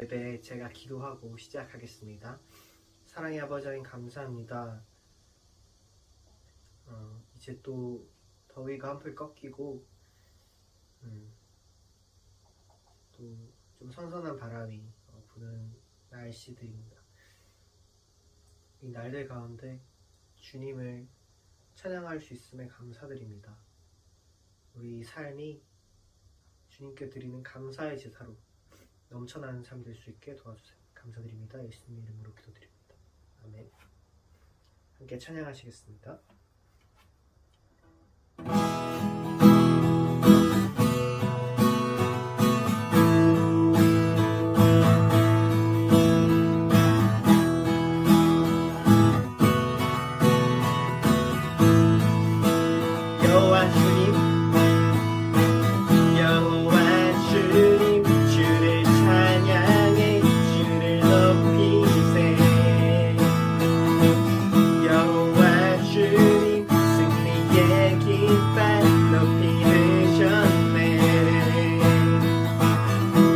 예배 제가 기도하고 시작하겠습니다. 사랑의 아버지 하나님 감사합니다. 이제 또 더위가 한풀 꺾이고 또 좀 선선한 바람이 부는 날씨들입니다. 이 날들 가운데 주님을 찬양할 수 있음에 감사드립니다. 우리 삶이 주님께 드리는 감사의 제사로 넘쳐나는 삶 될 수 있게 도와주세요. 감사드립니다. 예수님 이름으로 기도드립니다. 아멘. 함께 찬양하시겠습니다. 여호와 주님, 여호와 주님, 주를 찬양해 주를 높이세. 여호와 주님, 승리의 깃발 높이 드셨네.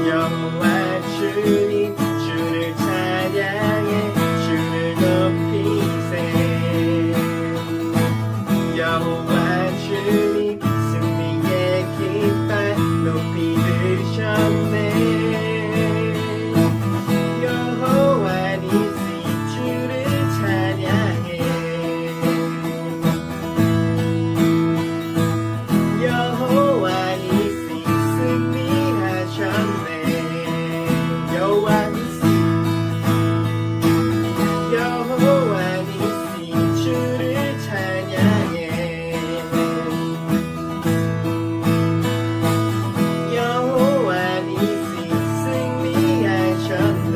여호와 주님, 주를 찬양해 주를 높이세. 여호와 주님, 승리의 깃발 높이 드셨네. 여호와 니시 주를 찬양해. 여호와 니시 승리하셨네. 여호와 니시, 여호와 니시 주를 찬양해. 여호와 니시 승리하셨네.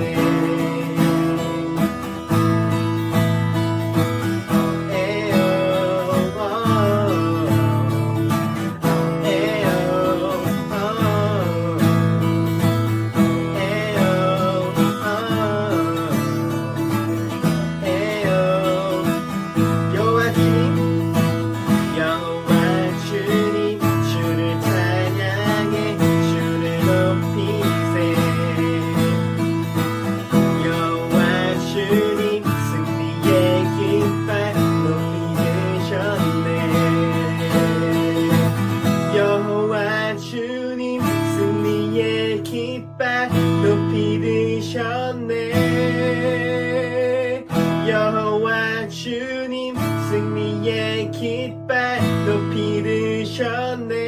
여호와 주님, 여호와 주님, 주를 찬양해 주를 높이세. 여호와 주님, 승리의 깃발 높이 드셨네. 여호와 주님, 승리의 깃발 높이 드셨네. 여호와 주님, 승리의 깃발 높이 드셨네.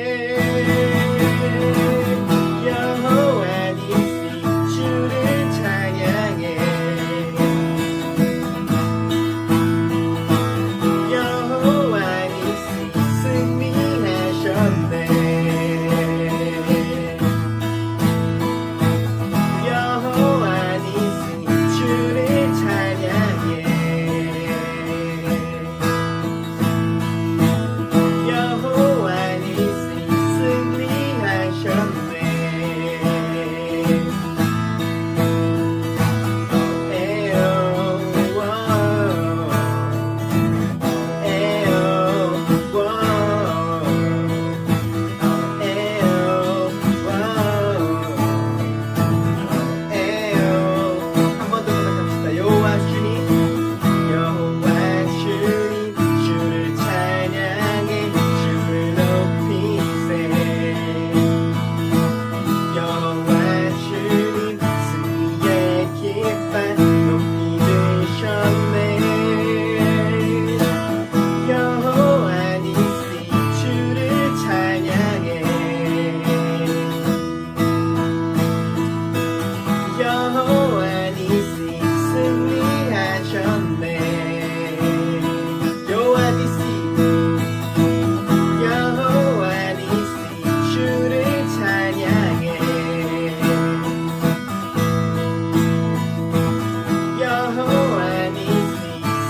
여호와 니시 주를 찬양해. 여호와 니시 승리하셨네. 여호와 니시 주를 찬양해. 여호와 니시 승리하셨네. 한 번 더 부탁합시다. 여호와 주님, 여호와 주님, 주를 찬양해 주를 높이세. 여호와 주님, 승리의 깃발 높이 드셨네. 여호와 니시 주를 찬양해. 여호와 니시 승리하셨네. 여호와 니시, 여호와 니시 주를 찬양해. 여호와 니시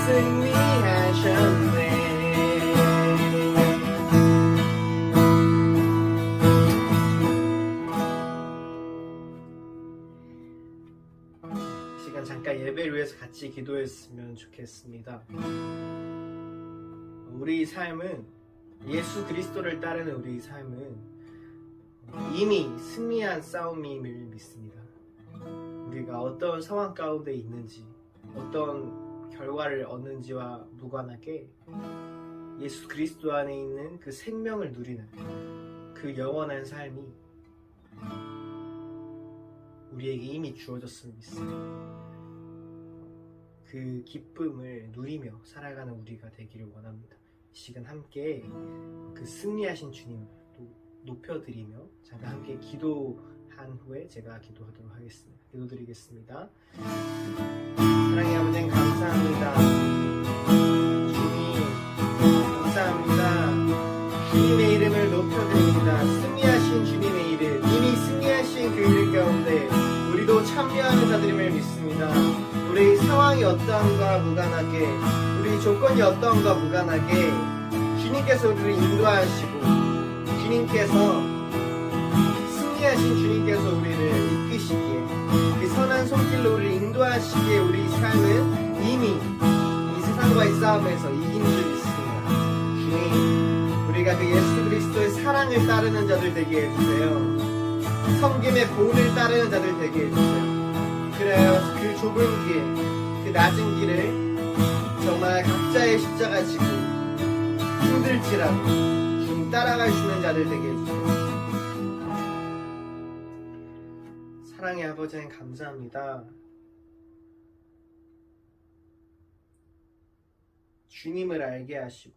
승리하셨네. 시간 잠깐 예배를 위해서 같이 기도했으면 좋겠습니다. 우리 삶은, 예수 그리스도를 따르는 우리 삶은 이미 승리한 싸움임을 믿습니다. 우리가 어떤 상황 가운데 있는지, 어떤 결과를 얻는지와 무관하게 예수 그리스도 안에 있는 그 생명을 누리는 그 영원한 삶이 우리에게 이미 주어졌음을 믿습니다. 그 기쁨을 누리며 살아가는 우리가 되기를 원합니다. 이 시간 함께 그 승리하신 주님을 또 높여드리며 잠깐 함께 기도한 후에 제가 기도하도록 하겠습니다. 기도드리겠습니다. 사랑의 아버지 감사합니다. 주님 감사합니다. 주님의 이름을 높여드립니다. 승리하신 주님의 이름, 이미 승리하신 그 이름 가운데 우리도 참여하는 자들임을 믿습니다. 우리 상황이 어떠한가 무관하게, 우리 조건이 어떠한가 무관하게 주님께서 우리를 인도하시고 주님께서 승리하신 주님께서 우리를 이끄시기에 그 선한 손길로 우리를 인도하시기에 우리 삶은 이미 이 세상과의 싸움에서 이긴 줄 믿습니다. 주님, 우리가 그 예수 그리스도의 사랑을 따르는 자들 되게 해주세요. 성김의 본을 따르는 자들 되게 해주세요. 그래요, 그 좁은 길, 그 낮은 길을 정말 각자의 십자가 지고 힘들지라도 주님 따라갈 수 있는 자들 되게 해주세요. 사랑의 아버지 하나님 감사합니다. 주님을 알게 하시고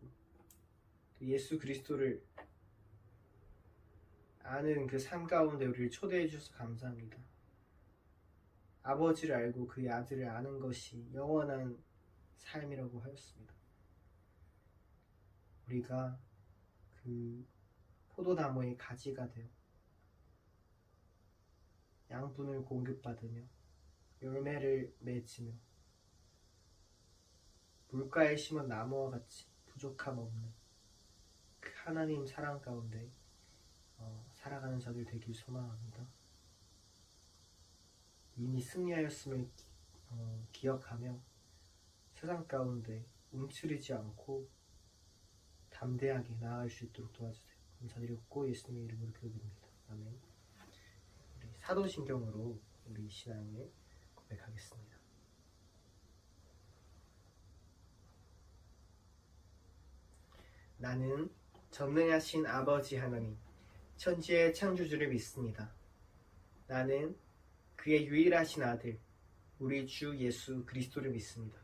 예수 그리스도를 아는 그 삶 가운데 우리를 초대해 주셔서 감사합니다. 아버지를 알고 그의 아들을 아는 것이 영원한 삶이라고 하였습니다. 우리가 그 포도나무의 가지가 되어 양분을 공급받으며 열매를 맺으며 물가에 심은 나무와 같이 부족함 없는 그 하나님 사랑 가운데 살아가는 자들 되길 소망합니다. 이미 승리하였음을 기억하며 세상 가운데 움츠리지 않고 담대하게 나아갈 수 있도록 도와주세요. 감사드리고 예수님의 이름으로 기도드립니다. 아멘. 우리 사도신경으로 우리 신앙을 고백하겠습니다. 나는 전능하신 아버지 하나님, 천지의 창조주를 믿습니다. 나는 그의 유일하신 아들, 우리 주 예수 그리스도를 믿습니다.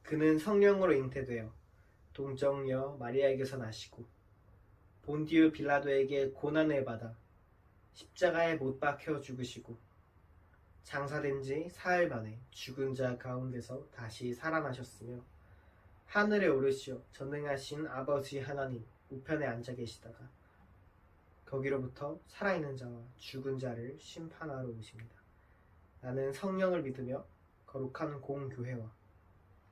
그는 성령으로 잉태되어 동정녀 마리아에게서 나시고 본디우 빌라도에게 고난을 받아 십자가에 못 박혀 죽으시고 장사된 지 사흘 만에 죽은 자 가운데서 다시 살아나셨으며 하늘에 오르시어 전능하신 아버지 하나님 우편에 앉아 계시다가 거기로부터 살아있는 자와 죽은 자를 심판하러 오십니다. 나는 성령을 믿으며 거룩한 공교회와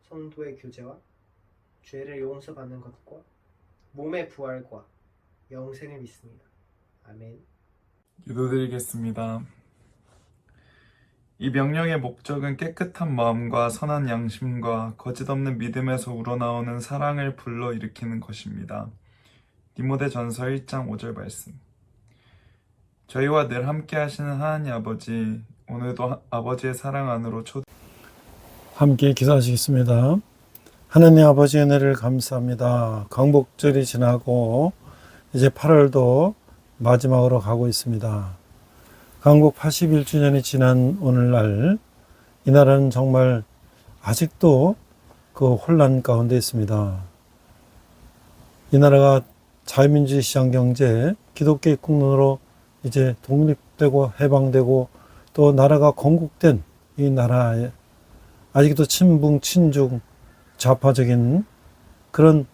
성도의 교제와 죄를 용서받는 것과 몸의 부활과 영생을 믿습니다. 아멘. 기도드리겠습니다. 이 명령의 목적은 깨끗한 마음과 선한 양심과 거짓 없는 믿음에서 우러나오는 사랑을 불러일으키는 것입니다. 디모데전서 1장 5절 말씀. 저희와 늘 함께 하시는 하나님 아버지, 오늘도 아버지의 사랑 안으로 함께 기도하시겠습니다. 하나님 아버지의 은혜를 감사합니다. 광복절이 지나고 이제 8월도 마지막으로 가고 있습니다. 광복 81주년이 지난 오늘날 이 나라는 정말 아직도 그 혼란 가운데 있습니다. 이 나라가 자유민주주의 시장경제, 기독교 국론으로 이제 독립되고 해방되고 또 나라가 건국된 이 나라에 아직도 친북, 친중, 좌파적인 그런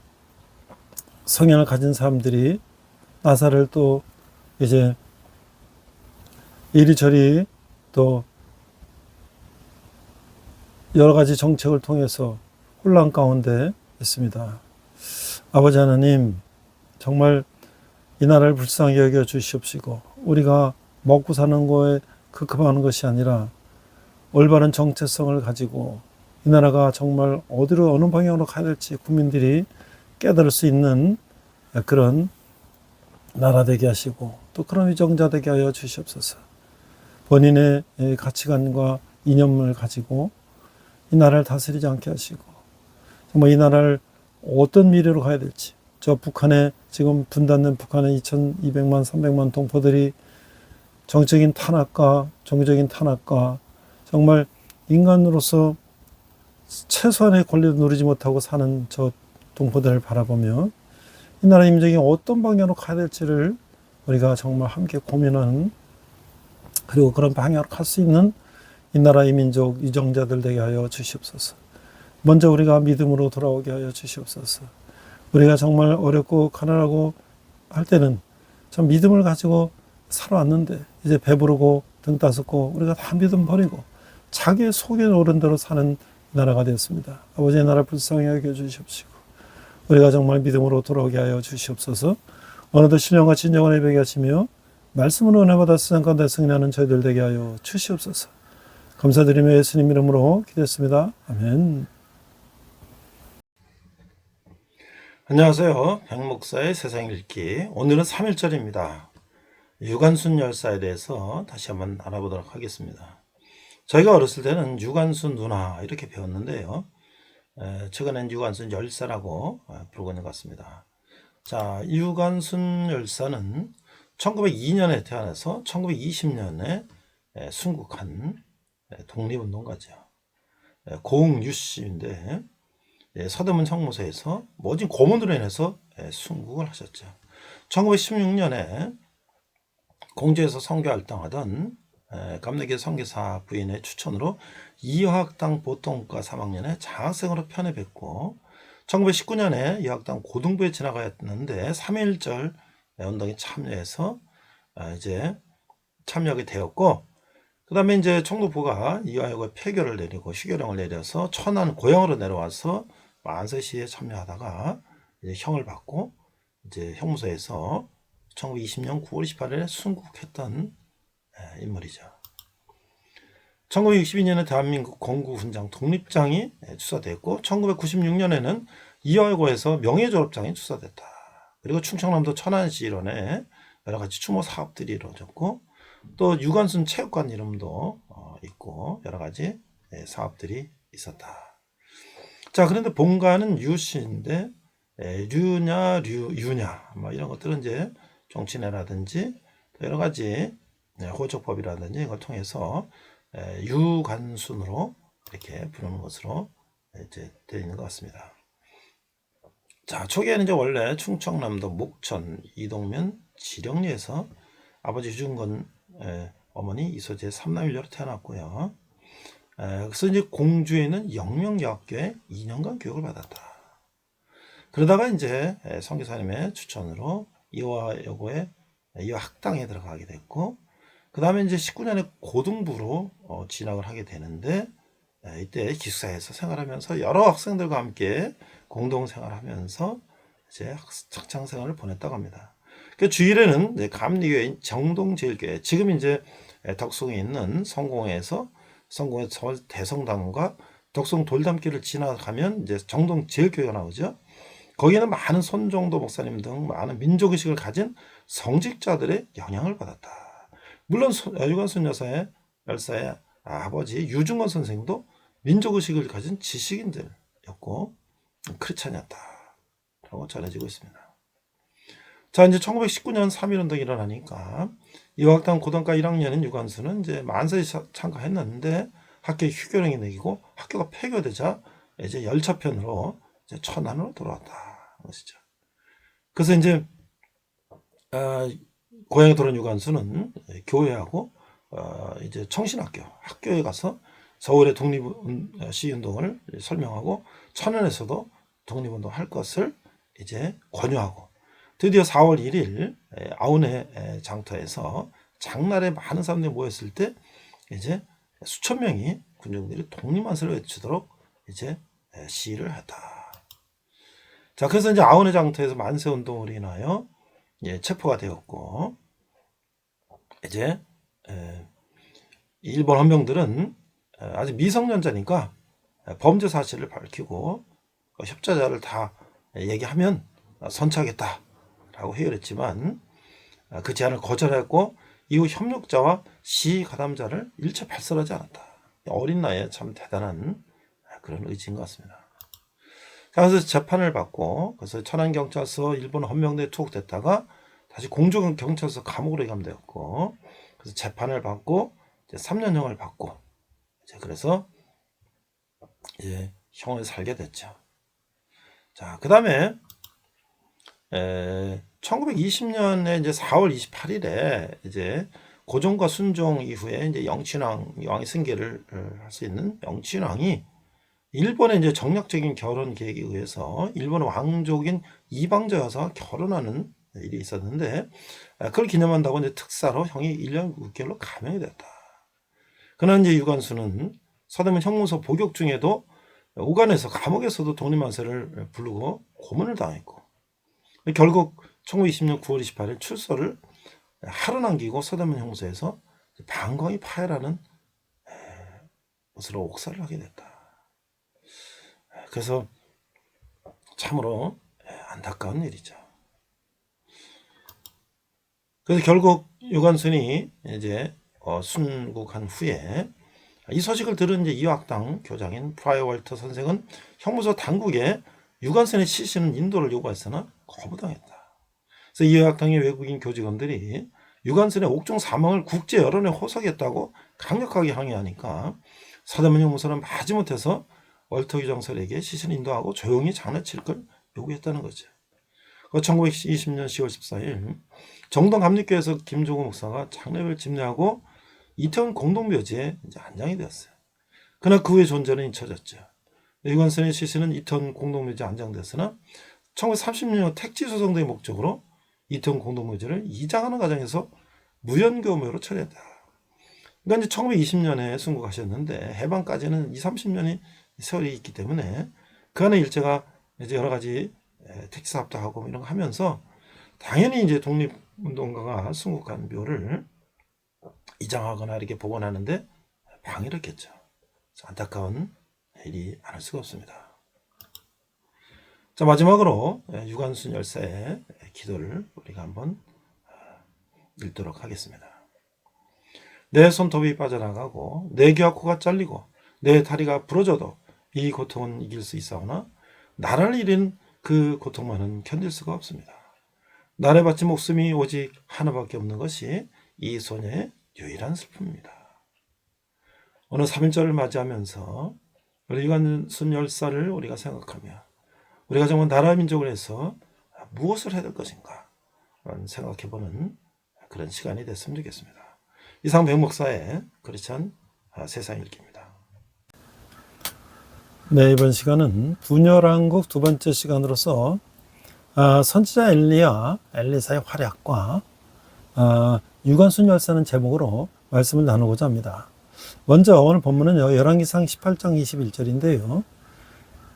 성향을 가진 사람들이 나사를 또 이제 이리저리 또 여러 가지 정책을 통해서 혼란 가운데 있습니다. 아버지 하나님, 정말 이 나라를 불쌍히 여겨 주시옵시고 우리가 먹고 사는 거에 급급하는 것이 아니라 올바른 정체성을 가지고 이 나라가 정말 어디로 어느 방향으로 가야 될지 국민들이 깨달을 수 있는 그런 나라 되게 하시고 또 그런 위정자 되게 하여 주시옵소서. 본인의 가치관과 이념을 가지고 이 나라를 다스리지 않게 하시고 정말 이 나라를 어떤 미래로 가야 될지, 저 북한에 지금 분단된 북한의 2200만 300만 동포들이 정적인 탄압과 종교적인 탄압과 정말 인간으로서 최소한의 권리도 누리지 못하고 사는 저 동포들을 바라보며 이 나라 임정이 어떤 방향으로 가야 될지를 우리가 정말 함께 고민하는, 그리고 그런 방향으로 갈 수 있는 이 나라의 민족 유정자들 되게 하여 주시옵소서. 먼저 우리가 믿음으로 돌아오게 하여 주시옵소서. 우리가 정말 어렵고 가난하고 할 때는 참 믿음을 가지고 살아왔는데 이제 배부르고 등 따숩고 우리가 다 믿음 버리고 자기의 속에 오른 대로 사는 나라가 되었습니다. 아버지의 나라 불쌍히 여겨 주시옵시고 우리가 정말 믿음으로 돌아오게 하여 주시옵소서. 어느덧 신령과 진정한 예배게 하시며 말씀으로 은혜 받아 세상 가운데 승리하는 저희들 되게 하여 주시옵소서. 감사드리며 예수님 이름으로 기도했습니다. 아멘. 안녕하세요. 백목사의 세상 읽기. 오늘은 3일절입니다. 유관순 열사에 대해서 다시 한번 알아보도록 하겠습니다. 저희가 어렸을 때는 유관순 누나 이렇게 배웠는데요. 최근엔 유관순 열사라고 부르고 있는 것 같습니다. 자, 유관순 열사는 1902년에 태어나서 1920년에 순국한 독립운동가죠. 고흥 유씨인데 서대문 형무소에서 모진 고문으로 인해서 순국을 하셨죠. 1916년에 공주에서 선교 활동하던 감리교 선교사 부인의 추천으로 이화학당 보통과 3학년에 장학생으로 편입했고 1919년에 이화학당 고등부에 진학하였는데 3.1절 운동에 참여해서 이제 참여하게 되었고, 그 다음에 이제 총독부가 이화여고에 폐교를 내리고 휴교령을 내려서 천안 고향으로 내려와서 만세시에 참여하다가 이제 형을 받고 이제 형무소에서 1920년 9월 28일에 순국했던 인물이죠. 1962년에 대한민국 건국훈장 독립장이 추사됐고 1996년에는 이화여고에서 명예졸업장이 추사됐다. 그리고 충청남도 천안시 일원에 여러 가지 추모 사업들이 이루어졌고 또 유관순 체육관 이름도 있고 여러 가지 사업들이 있었다. 자, 그런데 본가는 유씨인데 류냐 유냐 뭐 이런 것들은 이제 정치내라든지 여러 가지 호적법이라든지 이걸 통해서 유관순으로 이렇게 부르는 것으로 이제 되어 있는 것 같습니다. 자, 초기에는 이제 원래 충청남도 목천 이동면 지령리에서 아버지 유중건 어머니 이소재 3남일녀로 태어났고요. 그래서 이제 공주에는 영명여학교에 2년간 교육을 받았다. 그러다가 이제 선교사님의 추천으로 이화여고에 이화학당에 들어가게 됐고, 그 다음에 이제 19년에 고등부로 진학을 하게 되는데 이때 기숙사에서 생활하면서 여러 학생들과 함께 공동 생활하면서 이제 학창 생활을 보냈다고 합니다. 그 주일에는 감리교인 정동제일교회, 지금 이제 덕송에 있는 성공에서 성공의 대성당과 덕송 돌담길을 지나가면 이제 정동제일교회가 나오죠. 거기에는 많은 손정도 목사님 등 많은 민족의식을 가진 성직자들의 영향을 받았다. 물론 유관순 열사의 아버지 유중건 선생도 민족의식을 가진 지식인들이었고 크리스찬이었다라고 전해지고 있습니다. 자, 이제 1919년 3.1운동이 일어나니까 이화학당 고등과 1학년인 유관순은 이제 만세에 참가했는데 학교에 휴교령이 내리고 학교가 폐교되자 이제 열차편으로 이제 천안으로 돌아왔다 것이죠. 그래서 이제 고향에 돌아온 유관순은 교회하고 이제 청신학교에 가서 서울의 독립시운동을 설명하고 천안에서도 독립운동 할 것을 이제 권유하고, 드디어 4월 1일 아운의 장터에서 장날에 많은 사람들이 모였을 때 이제 수천 명이 군중들이 독립만세를 외치도록 이제 시위를 했다. 자, 그래서 이제 아운의 장터에서 만세 운동으로 인하여 체포가 되었고, 이제 일본 헌병들은 아직 미성년자니까 범죄 사실을 밝히고 협자자를 다 얘기하면 선처하겠다라고 해결했지만 그 제안을 거절했고 이후 협력자와 시가담자를 일체 발설하지 않았다. 어린 나이에 참 대단한 그런 의지인 것 같습니다. 그래서 재판을 받고 그래서 천안경찰서 일본 헌명대에 투옥됐다가 다시 공주경찰서 감옥으로 이감되었고 그래서 재판을 받고 이제 3년형을 받고 이제 그래서 이제 형을 살게 됐죠. 자, 그 다음에 1920년에 이제 4월 28일에 이제 고종과 순종 이후에 이제 영친왕이 승계를 할 수 있는 영친왕이 일본의 이제 정략적인 결혼 계획에 의해서 일본 왕족인 이방자 여사와 결혼하는 일이 있었는데 그걸 기념한다고 이제 특사로 형이 1년 6개월로 감형이 됐다. 그러나 이제 유관순은 서대문 형무소 복역 중에도 오간에서 감옥에서도 독립만세를 부르고 고문을 당했고 결국 1920년 9월 28일 출소를 하루 남기고 서대문 형무소에서 방광이 파열하는 것으로 옥살을 하게 됐다. 그래서 참으로 안타까운 일이죠. 그래서 결국 유관순이 이제 순국한 후에 이 소식을 들은 이제 이화학당 교장인 프라이어 월터 선생은 형무소 당국에 유관순의 시신은 인도를 요구했으나 거부당했다. 그래서 이화학당의 외국인 교직원들이 유관순의 옥중 사망을 국제 여론에 호소했다고 강력하게 항의하니까 서대문 형무소는 마지못해서 월터 교장설에게 시신 인도하고 조용히 장례칠 걸 요구했다는 거죠. 1920년 10월 14일 정동 감리교에서 김종호 목사가 장례를 집례하고 이태원 공동묘지에 이제 안장이 되었어요. 그러나 그 후의 존재는 잊혀졌죠. 유관순의 시신은 이태원 공동묘지에 안장됐으나 1930년 택지 소송 등의 목적으로 이태원 공동묘지를 이장하는 과정에서 무연교묘로 처리했다. 그러니까 이제 1920년에 순국하셨는데 해방까지는 20-30년이 세월이 있기 때문에 그 안에 일제가 이제 여러 가지 택지 사업도 하고 이런 거 하면서 당연히 이제 독립운동가가 순국한 묘를 이장하거나 이렇게 복원하는데 방해를 했겠죠. 안타까운 일이 아닐 수가 없습니다. 자, 마지막으로 유관순 열사의 기도를 우리가 한번 읽도록 하겠습니다. 내 손톱이 빠져나가고 내 귀와 코가 잘리고 내 다리가 부러져도 이 고통은 이길 수 있사오나 나를 잃은 그 고통만은 견딜 수가 없습니다. 나를 바친 목숨이 오직 하나밖에 없는 것이 이 소녀의 유일한 슬픔입니다. 오늘 3일절을 맞이하면서 우리 유관순 열사를 우리가 생각하며 우리가 정말 나라 민족을 해서 무엇을 해야 될 것인가 생각해보는 그런 시간이 됐으면 좋겠습니다. 이상 백목사의 크리스찬 세상 읽기입니다. 네, 이번 시간은 분열왕국 두 번째 시간으로서 선지자 엘리야, 엘리사의 활약과 유관순 열사는 제목으로 말씀을 나누고자 합니다. 먼저 오늘 본문은 열왕기상 18장 21절인데요.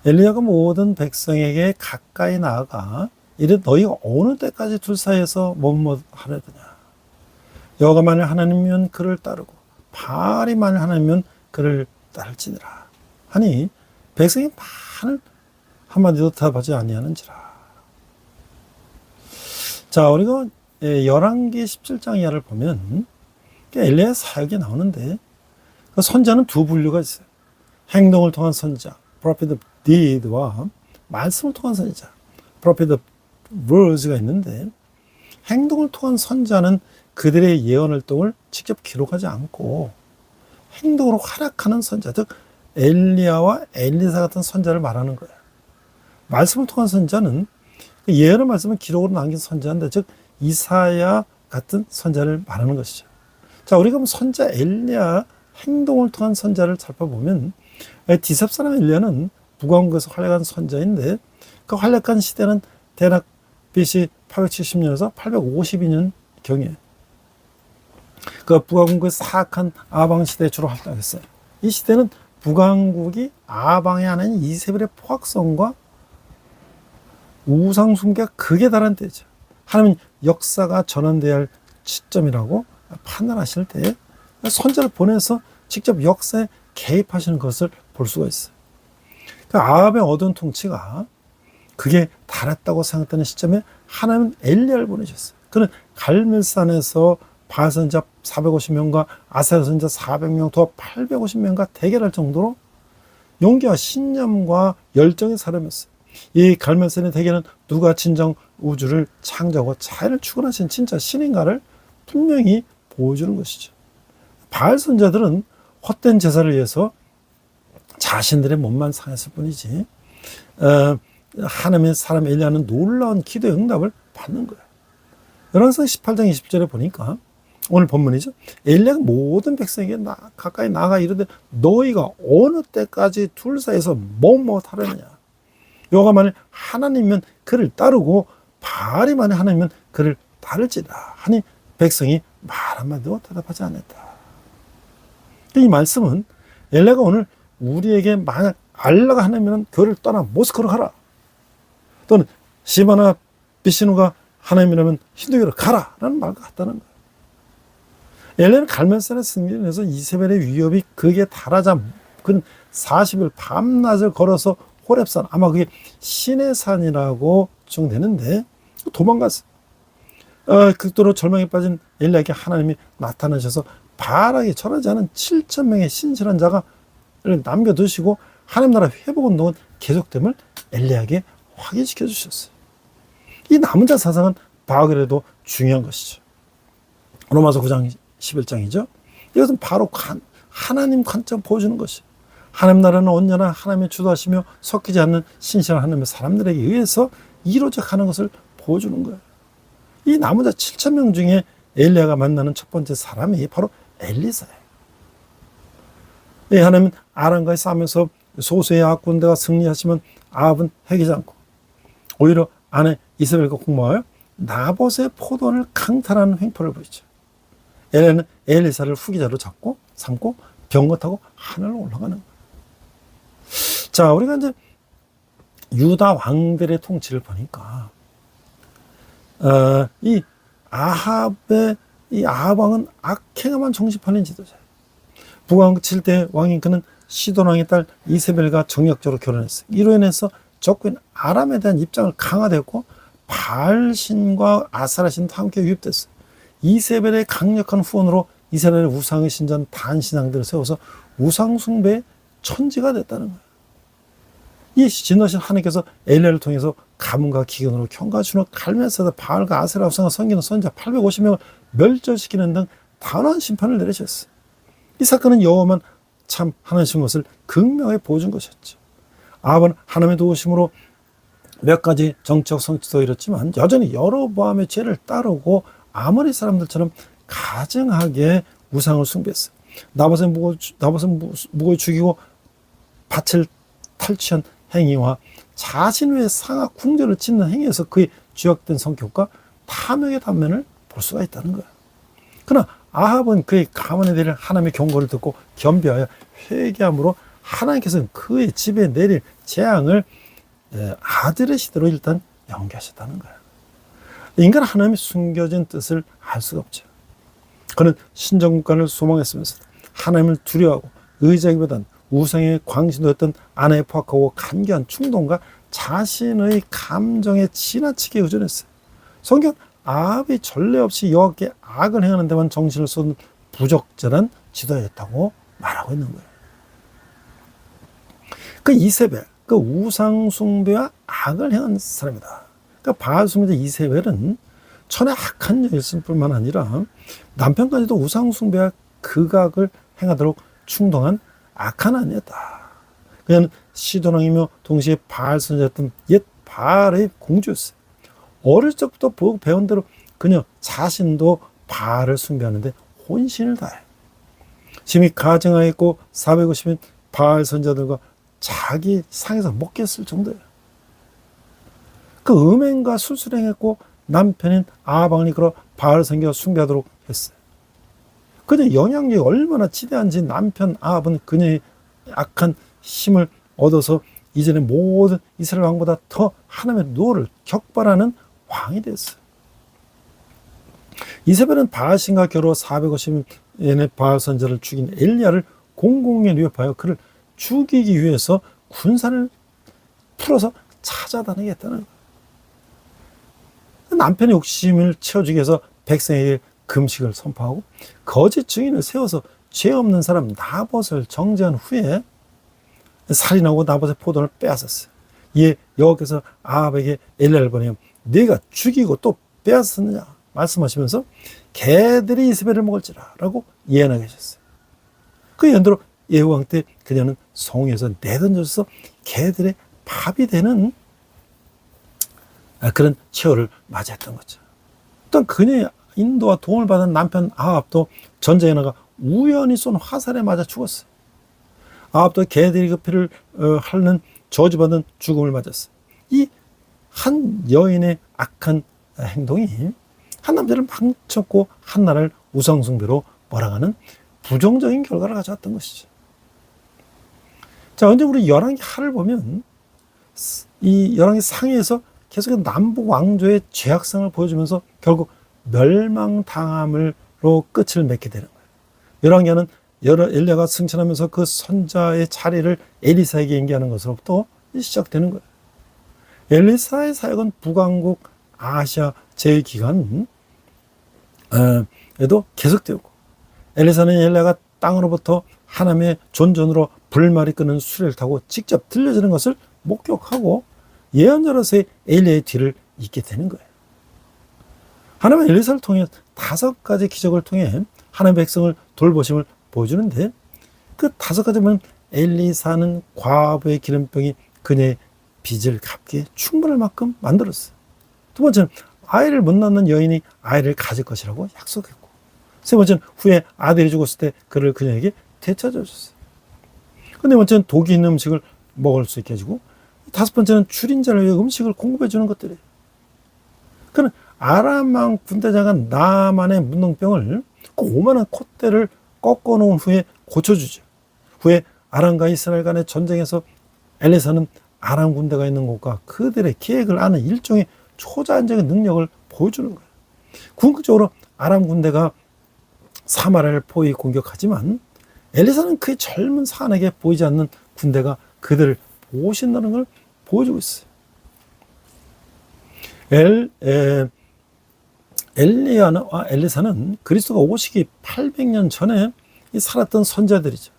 엘리야가 모든 백성에게 가까이 나아가 이르 너희가 어느 때까지 둘 사이에서 머뭇하려느냐. 여호와가 만일 하나님이면 그를 따르고 바알이 만일 하나님이면 그를 따를지니라 하니 백성이 많은 한마디도 대답하지 아니하는지라. 자, 우리가 열왕기 17장 이하를 보면 엘리야의 사역이 나오는데 그 선자는 두 분류가 있어요. 행동을 통한 선자, prophet of deed와 말씀을 통한 선자, prophet of words가 있는데 행동을 통한 선자는 그들의 예언 활동을 직접 기록하지 않고 행동으로 활약하는 선자, 즉 엘리야와 엘리사 같은 선자를 말하는 거예요. 말씀을 통한 선자는 예언의 말씀을 기록으로 남긴 선자인데, 즉 이사야 같은 선자를 말하는 것이죠. 자, 우리가 선자 엘리야 행동을 통한 선자를 살펴보면 디셉 사람 엘리야는 북왕국에서 활약한 선자인데 그 활약한 시대는 대략 BC 870년에서 852년 경에 그 북왕국의 사악한 아방 시대에 주로 활동했어요. 이 시대는 북왕국이 아방에 하는 이세벨의 포악성과 우상 숭배가 극에 달한 때죠. 하나님 역사가 전환되어야 할 시점이라고 판단하실 때 선자를 보내서 직접 역사에 개입하시는 것을 볼 수가 있어요. 그 아합의 어두운 통치가 그게 달했다고 생각되는 시점에 하나님은 엘리야를 보내셨어요. 그는 갈멜산에서 바알 선지자 450명과 아사랴 선지자 400명, 더 850명과 대결할 정도로 용기와 신념과 열정의 사람이었어요. 이 갈멜산의 대결은 누가 진정 우주를 창조하고 자연을 주관하신 진짜 신인가를 분명히 보여주는 것이죠. 바알 선지자들은 헛된 제사를 위해서 자신들의 몸만 상했을 뿐이지 하나님의 사람 엘리야는 놀라운 기도의 응답을 받는 거예요. 열왕기상 18장 20절에 보니까 오늘 본문이죠. 엘리야가 모든 백성에게 가까이 나가 이르되 너희가 어느 때까지 둘 사이에서 못하려느냐. 여호와가 만일 하나님이면 그를 따르고 바알이 만일 하나님이면 그를 따를지라 하니 백성이 말 한마디도 대답하지 않았다. 이 말씀은 엘리야가 오늘 우리에게 만약 알라가 하나님이면 그를 떠나 모스크로 가라, 또는 시바나 비시누가 하나님이라면 힌두교로 가라 라는 말과 같다는 거예요. 엘리야는 갈멜산의 승리를 해서 이세벨의 위협이 그에게 달하자 그는 40일 밤낮을 걸어서 호렙산, 아마 그게 신의 산이라고 추정되는데 도망갔어요. 극도로 절망에 빠진 엘리야에게 하나님이 나타나셔서 바알에게 절하지 않은 7,000명의 신실한 자가 남겨두시고 하나님 나라 회복 운동은 계속됨을 엘리야에게 확인시켜 주셨어요. 이 남은 자 사상은 바알에도 중요한 것이죠. 로마서 9장 11장이죠. 이것은 바로 하나님 관점 보여주는 것이에요. 하나님 나라는 언제나 하나님의 주도하시며 섞이지 않는 신실한 하나님의 사람들에게 의해서 이루어져 가는 것을 보여주는 거예요. 이 남은 자 7,000명 중에 엘리야가 만나는 첫 번째 사람이 바로 엘리사예요. 하나님은 아람과의 싸움에서 소수의 악군대가 승리하시면 아합은 해기지 않고 오히려 아내 이세벨과 공모하여 나봇의 포도원을 강탈하는 횡포를 보이죠. 엘리야는 엘리사를 후기자로 삼고 병거 타고 하늘로 올라가는 거예요. 자, 우리가 이제 유다 왕들의 통치를 보니까 이 아합 왕은 악행에만 정신팔린 지도자예요. 북왕국 7대 왕인 그는 시돈 왕의 딸 이세벨과 정략적으로 결혼했어요. 이로 인해서 적군 아람에 대한 입장을 강화되었고 바알신과 아사라신도 함께 유입됐어요. 이세벨의 강력한 후원으로 이스라엘의 우상의 신전 단신앙들을 세워서 우상숭배의 천지가 됐다는 거예요. 이 진노하신 하나님께서 엘리야를 통해서 가문과 기근으로 경과주는 갈멜산에서 바알과 아세라 우상을 섬기는 선지자 850명을 멸절시키는 등 단호한 심판을 내리셨어요. 이 사건은 여호와만 참 하나님이신 것을 극명하게 보여준 것이었죠. 아합은 하나님의 도우심으로 몇 가지 정치적 성취도 이뤘지만 여전히 여로보암의 죄를 따르고 아모리 사람들처럼 가증하게 우상을 숭배했어요. 나봇을 무고히 죽이고 밭을 탈취한 행위와 자신 외에 상하 궁전을 짓는 행위에서 그의 죄악된 성격과 탐욕의 단면을 볼 수가 있다는 거예요. 그러나 아합은 그의 가문에 대한 하나님의 경고를 듣고 겸비하여 회개함으로 하나님께서는 그의 집에 내릴 재앙을 아들의 시대로 일단 연기하셨다는 거예요. 인간 하나님의 숨겨진 뜻을 알 수가 없죠. 그는 신정국가를 소망했으면서 하나님을 두려워하고 의지하기보다는 우상의 광신도였던 아내에 포악하고 간교한 충동과 자신의 감정에 지나치게 의존했어요. 성경 아합이 전례 없이 여호와께 악을 행하는 데만 정신을 쏟은 부적절한 지도였다고 말하고 있는 거예요. 그 이세벨, 그 우상 숭배와 악을 행한 사람이다. 그러니까 바알 숭배자 이세벨은 천의 악한 여였을 뿐만 아니라 남편까지도 우상 숭배와 극악을 행하도록 충동한 악한 아내였다. 그녀는 시돈 왕이며 동시에 바알 선지자였던 옛 바알의 공주였어요. 어릴 적부터 보고 배운 대로 그녀 자신도 바알을 숭배하는데 혼신을 다해 심히 가증하였고 450인 바알 선지자들과 자기 상에서 먹겠을 정도예요. 그 음행과 술수를 행했고 남편인 아합왕을 이끌어 바알 선지자와 숭배하도록 했어요. 그녀의 영향력이 얼마나 지대한지 남편 아합은 그녀의 악한 힘을 얻어서 이전의 모든 이스라엘 왕보다 더 하나님의 노를 격발하는 왕이 됐어요. 이세벨은 바알신과 겨루어 450인의 바알 선지자를 죽인 엘리야를 공공에 위협하여 그를 죽이기 위해서 군사를 풀어서 찾아다니게 했다는 거예요. 남편의 욕심을 채워주기 위해서 백성에게 금식을 선포하고 거짓 증인을 세워서 죄 없는 사람 나봇을 정죄한 후에 살인하고 나봇의 포도를 빼앗았어요. 이에 여호와께서 아합에게 엘리야를 보내어 네가 죽이고 또 빼앗았느냐 말씀하시면서 개들이 이세벨을 먹을지라 라고 예언하게 하셨어요. 그 연대로 예후 왕 때 그녀는 성에서 내던져서 개들의 밥이 되는 그런 최후를 맞이했던 거죠. 또한 그녀의 인도와 도움을 받은 남편 아합도 전쟁에 나가 우연히 쏜 화살에 맞아 죽었어요. 아합도 개들이 그 피를 핥는 저주받은 죽음을 맞았어요. 이 한 여인의 악한 행동이 한 남자를 망쳤고 한 나라를 우상숭배로 몰아가는 부정적인 결과를 가져왔던 것이죠. 자, 언제 우리 열왕기 하를 보면 이 열왕기 상에서 계속 남북 왕조의 죄악성을 보여주면서 결국 멸망당함으로 끝을 맺게 되는 거예요. 열왕기하는 엘리야가 승천하면서 그 선자의 자리를 엘리사에게 인계하는 것으로부터 시작되는 거예요. 엘리사의 사역은 북왕국 아시아 제의 기간 에도 계속되고, 엘리사는 엘리야가 땅으로부터 하나님의 존전으로 불말이 끄는 수레를 타고 직접 들려지는 것을 목격하고 예언자로서의 엘리야의 뒤를 잇게 되는 거예요. 하나님은 엘리사를 통해 5가지 기적을 통해 하나님의 백성을 돌보심을 보여주는데, 그 5가지면 엘리사는 과부의 기름병이 그녀의 빚을 갚기에 충분할 만큼 만들었어요. 두 번째는 아이를 못 낳는 여인이 아이를 가질 것이라고 약속했고, 세 번째는 후에 아들이 죽었을 때 그를 그녀에게 되찾아 줬어요. 네 번째는 독이 있는 음식을 먹을 수 있게 해주고, 5번째는 줄인자를 위해 음식을 공급해 주는 것들이에요. 그는 아람 왕 군대장관 나만의 문둥병을 그 5만원 콧대를 꺾어 놓은 후에 고쳐주죠. 후에 아람과 이스라엘 간의 전쟁에서 엘리사는 아람 군대가 있는 곳과 그들의 계획을 아는 일종의 초자연적인 능력을 보여주는 거예요. 궁극적으로 아람 군대가 사마리아를 포위 공격하지만 엘리사는 그의 젊은 사안에게 보이지 않는 군대가 그들을 보신다는 걸 보여주고 있어요. 엘리야와 엘리사는 그리스도가 오시기 800년 전에 살았던 선자들이죠.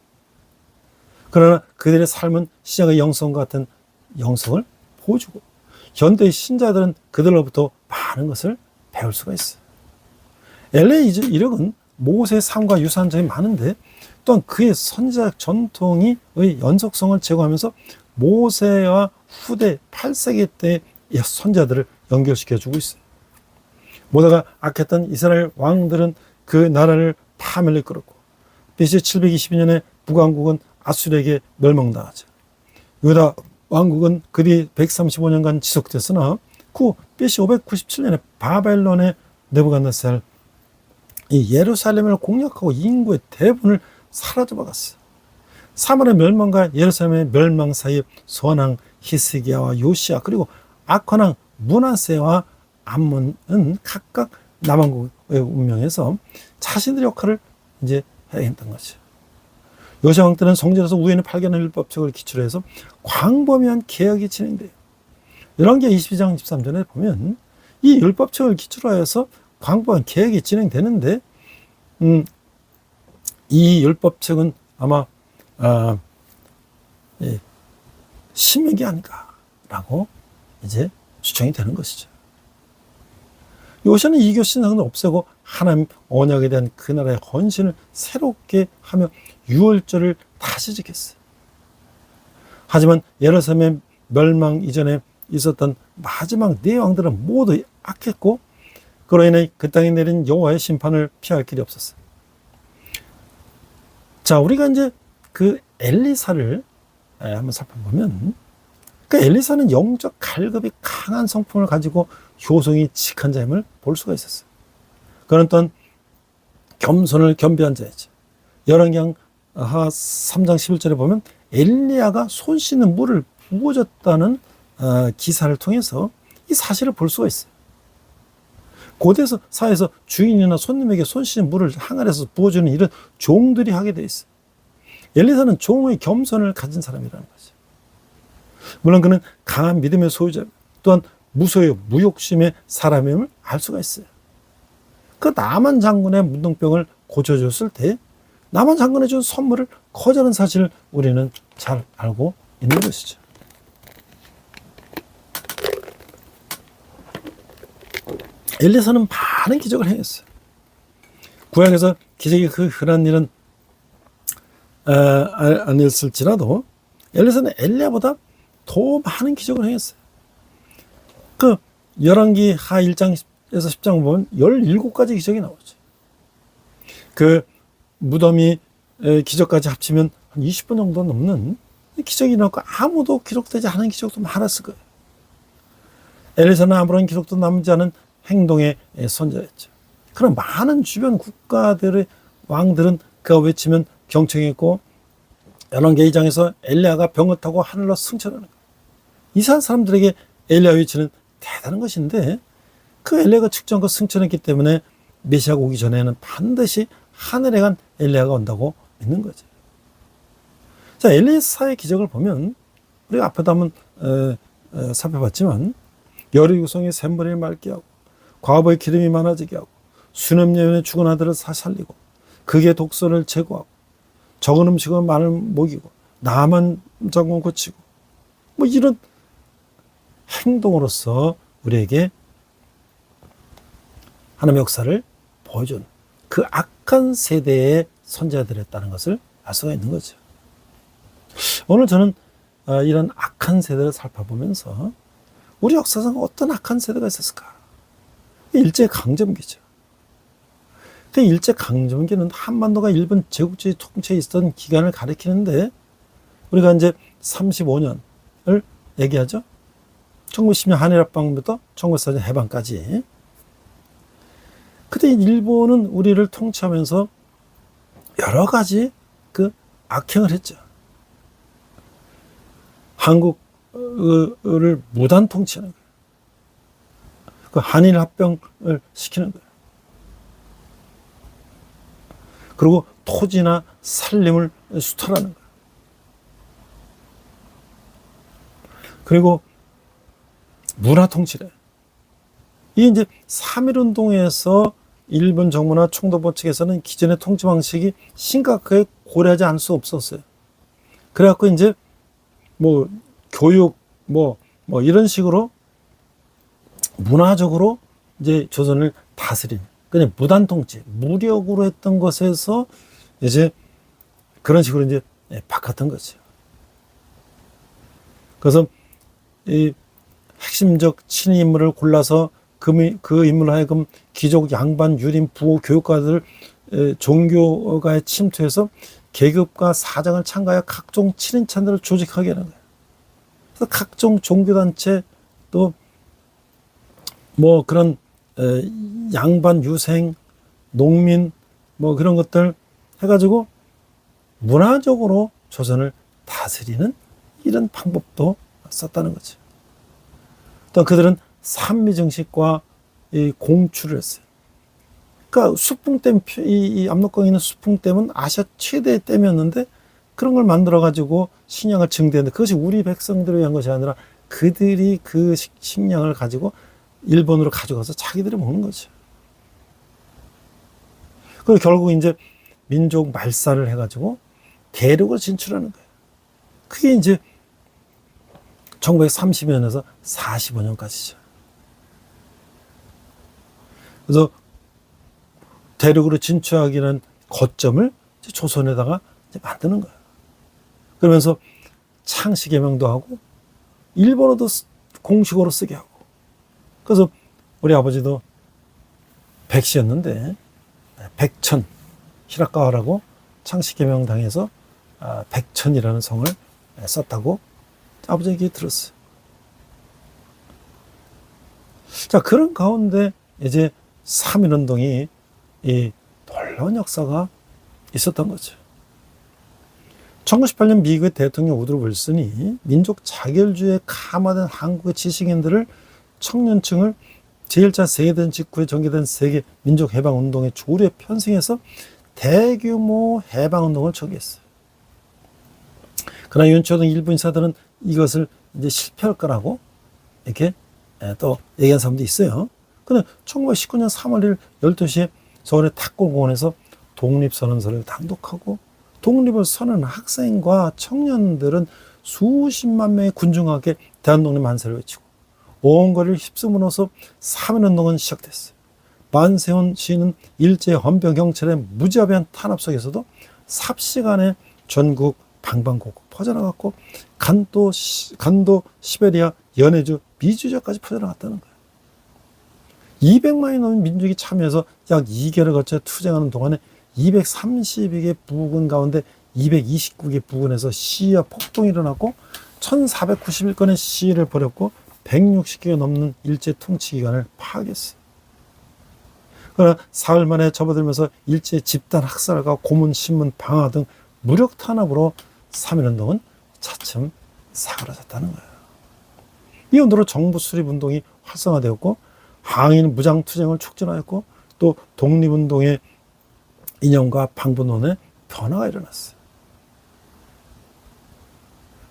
그러나 그들의 삶은 시작의 영성 같은 영성을 보여주고, 현대의 신자들은 그들로부터 많은 것을 배울 수가 있어요. 엘리야의 이력은 모세의 삶과 유사한 점이 많은데, 또한 그의 선지자적 전통의 연속성을 제고하면서 모세와 후대 8세기 때의 선지자들을 연결시켜주고 있어요. 모세가 악했던 이스라엘 왕들은 그 나라를 파멸에 끌었고, BC 722년에 북왕국은 아수르에게 멸망당하죠. 유다 왕국은 그 뒤 135년간 지속됐으나 그 BC 597년에 바벨론의 느부갓네살 이 예루살렘을 공략하고 인구의 대부분을 사라져 박았어요. 사마리아 멸망과 예루살렘의 멸망 사이에 소환왕 히스기야와 요시야, 그리고 악한왕 므낫세와 암몬은 각각 남왕국의 운명에서 자신들의 역할을 이제 해냈던 거죠. 요시야 왕 때는 성전에서 우연히 발견한 율법책을 기초로 해서 광범위한 개혁이 진행돼요. 열왕기 22장 13절에 보면 이 율법책을 기초로 해서 광범위한 개혁이 진행되는데, 이 율법책은 아마 신명기 아닌가라고 이제 추정이 되는 것이죠. 요시야는 이교 신앙을 없애고 하나님 언약에 대한 그 나라의 헌신을 새롭게 하며 유월절을 다시 지켰어요. 하지만 예루살렘의 멸망 이전에 있었던 마지막 4왕들은 모두 악했고, 그로 인해 그 땅에 내린 여호와의 심판을 피할 길이 없었어요. 자, 우리가 이제 그 엘리사를 한번 살펴보면, 그 엘리사는 영적 갈급이 강한 성품을 가지고 효성이 직한 자임을 볼 수가 있었어요. 그는 또한 겸손을 겸비한 자이죠. 열왕기하 3장 11절에 보면 엘리야가 손 씻는 물을 부어줬다는 기사를 통해서 이 사실을 볼 수가 있어요. 고대 사회에서 주인이나 손님에게 손 씻는 물을 항아리에서 부어주는 일은 종들이 하게 돼 있어요. 엘리사는 종의 겸손을 가진 사람이라는 거죠. 물론 그는 강한 믿음의 소유자, 또한 무소유, 무욕심의 사람임을 알 수가 있어요. 그 나만 장군의 문둥병을 고쳐줬을 때 나만 장군이 준 선물을 거절한 사실을 우리는 잘 알고 있는 것이죠. 엘리야는 많은 기적을 행했어요. 구약에서 기적이 그 흔한 일은 아니었을지라도 엘리야는 엘리야보다 더 많은 기적을 행했어요. 그 열왕기 하 1장에서 10장 보면 17가지 기적이 나오죠. 그 무덤이 기적까지 합치면 한 20분 정도 넘는 기적이 나오고 아무도 기록되지 않은 기적도 많았을 거예요. 엘리야는 아무런 기록도 남지 않은 행동의 선자였죠. 그런 많은 주변 국가들의 왕들은 그가 외치면 경청했고 열왕기 2장에서 엘리야가 병을 타고 하늘로 승천하는 거예요. 이상한 사람들에게 엘리야 위치는 대단한 것인데 그 엘리야가 측정과 승천했기 때문에 메시아가 오기 전에는 반드시 하늘에 간 엘리야가 온다고 믿는 거죠. 자, 엘리사의 기적을 보면 우리가 앞에도 한번 살펴봤지만 여리고성의 샘물을 맑게 하고 과부의 기름이 많아지게 하고 수냄여인의 죽은 아들을 살리고 극의 독소를 제거하고 적은 음식을 많이 먹이고 나만 장군 고치고 뭐 이런 행동으로서 우리에게 하나님의 역사를 보여준 그 악한 세대의 선자들이었다는 것을 알 수가 있는 거죠. 오늘 저는 이런 악한 세대를 살펴보면서 우리 역사상 어떤 악한 세대가 있었을까? 일제강점기죠. 그 일제강점기는 한반도가 일본 제국주의 통치에 있었던 기간을 가리키는데 우리가 이제 35년을 얘기하죠. 1910년 한일합방부터 1940년 해방까지. 그때 일본은 우리를 통치하면서 여러 가지 그 악행을 했죠. 한국을 무단 통치하는 거예요. 그 한일 합병을 시키는 거예요. 그리고 토지나 산림을 수탈하는 거예요. 그리고 문화 통치래. 이게 이제 3.1운동에서 일본 정부나 총독부 측에서는 기존의 통치 방식이 심각하게 고려하지 않을 수 없었어요. 그래갖고 이제 뭐 교육 뭐 이런 식으로 문화적으로 이제 조선을 다스린 그냥 무단 통치, 무력으로 했던 것에서 이제 그런 식으로 이제 바꿨던 거죠. 그래서 이 핵심적 친위 인물을 골라서 그 인물을 하여금 귀족, 양반, 유림, 부호, 교육가들 종교가에 침투해서 계급과 사장을 참가하여 각종 친인찬들을 조직하게 하는 거예요. 그래서 각종 종교단체 또 뭐 그런 양반, 유생, 농민 뭐 그런 것들 해가지고 문화적으로 조선을 다스리는 이런 방법도 썼다는 거죠. 또 그들은 산미정식과 공추를 했어요. 그러니까 수풍댐, 이 압록강에 있는 수풍댐은 아시아 최대의 댐이었는데 그런 걸 만들어가지고 식량을 증대했는데 그것이 우리 백성들을 위한 것이 아니라 그들이 그 식량을 가지고 일본으로 가져가서 자기들이 먹는 거죠. 그리고 결국 이제 민족 말살을 해가지고 대륙을 진출하는 거예요. 그게 이제 1930년에서 45년까지죠. 그래서 대륙으로 진출하기 위한 거점을 조선에다가 이제 만드는 거예요. 그러면서 창씨개명도 하고 일본어도 공식어로 쓰게 하고 그래서 우리 아버지도 백시였는데 백천 히라카와라고 창씨개명 당해서 백천이라는 성을 썼다고 아버지 얘기 들었어요. 자, 그런 가운데 이제 3.1운동이 이 놀라운 역사가 있었던 거죠. 1918년 미국의 대통령 우드로 윌슨이 민족 자결주의에 감화된 한국의 지식인들을 청년층을 제1차 세계대전 직후에 전개된 세계 민족해방운동의 조류에 편승해서 대규모 해방운동을 전개했어요. 그러나 윤초등 일부 인사들은 이것을 이제 실패할 거라고 이렇게 또 얘기한 사람도 있어요. 근데 1919년 3월 1일 12시에 서울의 탁골공원에서 독립선언서를 당독하고 독립을 선언한 학생과 청년들은 수십만 명의 군중에게 대한독립 만세를 외치고 온 거리를 휩쓸어서 3.1운동은 시작됐어요. 만세훈 시인은 일제 헌병 경찰의 무자비한 탄압 속에서도 삽시간에 전국 방방곡곡 퍼져나갔고 간도 시베리아, 연해주, 미주저까지 퍼져나갔다는 거예요. 200만이 넘는 민족이 참여해서 약 2개월을 거쳐 투쟁하는 동안에 232개 부군 가운데 229개 부군에서 시위와 폭동이 일어났고 1491건의 시위를 벌였고 160개가 넘는 일제 통치 기간을 파악했어요. 그러나 사흘 만에 접어들면서 일제 집단 학살과 고문, 신문, 방화 등 무력 탄압으로 3.1운동은 차츰 사그라졌다는 거예요. 이 운동으로 정부 수립운동이 활성화되었고 항일 무장투쟁을 촉진하였고 또 독립운동의 이념과 방법론의 변화가 일어났어요.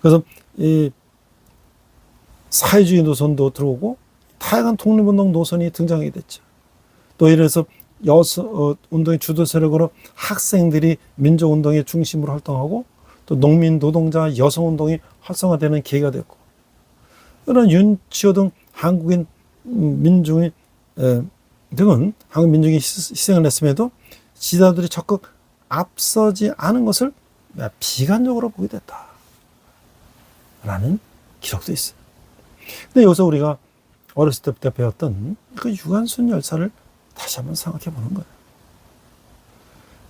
그래서 이 사회주의 노선도 들어오고 다양한 독립운동 노선이 등장하게 됐죠. 또 이래서 운동의 주도 세력으로 학생들이 민족운동의 중심으로 활동하고 또 농민, 노동자, 여성운동이 활성화되는 계기가 됐고 이런 윤치호 등 한국인 민중이 등은 한국 민중이 희생을 했음에도 지도자들이 적극 앞서지 않은 것을 비관적으로 보게 됐다라는 기록도 있어요. 근데 여기서 우리가 어렸을 때부터 배웠던 그 유관순 열사를 다시 한번 생각해 보는 거예요.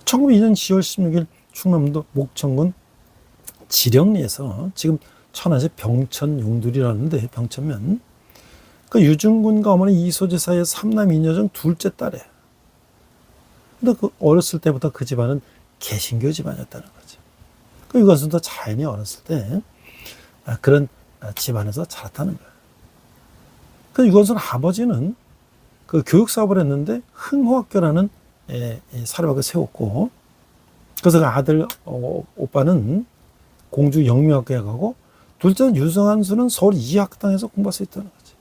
1902년 10월 16일 충남도 목천군 지령리에서 지금 천안시 병천용두리라는데 병천면 그 유중군과 어머니 이소재 사이의 삼남 이녀 중 둘째 딸이에요. 근데 그 어렸을 때부터 그 집안은 개신교 집안이었다는 거죠. 그 유관순도 자연히 어렸을 때 그런 집안에서 자랐다는 거예요. 그 유관순 아버지는 그 교육 사업을 했는데 흥호학교라는 사립학교를 세웠고 그래서 그 아들 오빠는 공주 영미학교에 가고 둘째는 유성한수는 서울 이학당에서 공부할 수 있다는 거지.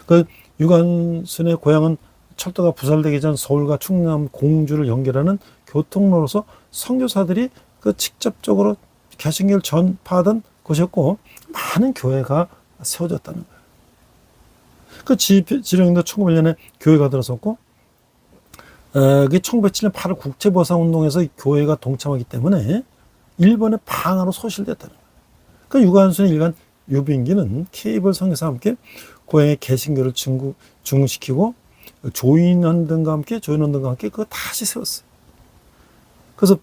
그 유관순의 고향은 철도가 부설되기 전 서울과 충남 공주를 연결하는 교통로로서 선교사들이 그 직접적으로 개신교를 전파하던 곳이었고 많은 교회가 세워졌다는 거예요. 그 지령도 1901년에 교회가 들어섰고 그 1907년 8월 국제보상운동에서 교회가 동참하기 때문에 일본의 방화로 소실됐다는 거예요. 그 유관순의 일간 유빈기는 케이블 선교사와 함께 고향의 개신교를 중흥시키고 조인원 등과 함께 그거 다시 세웠어요. 그래서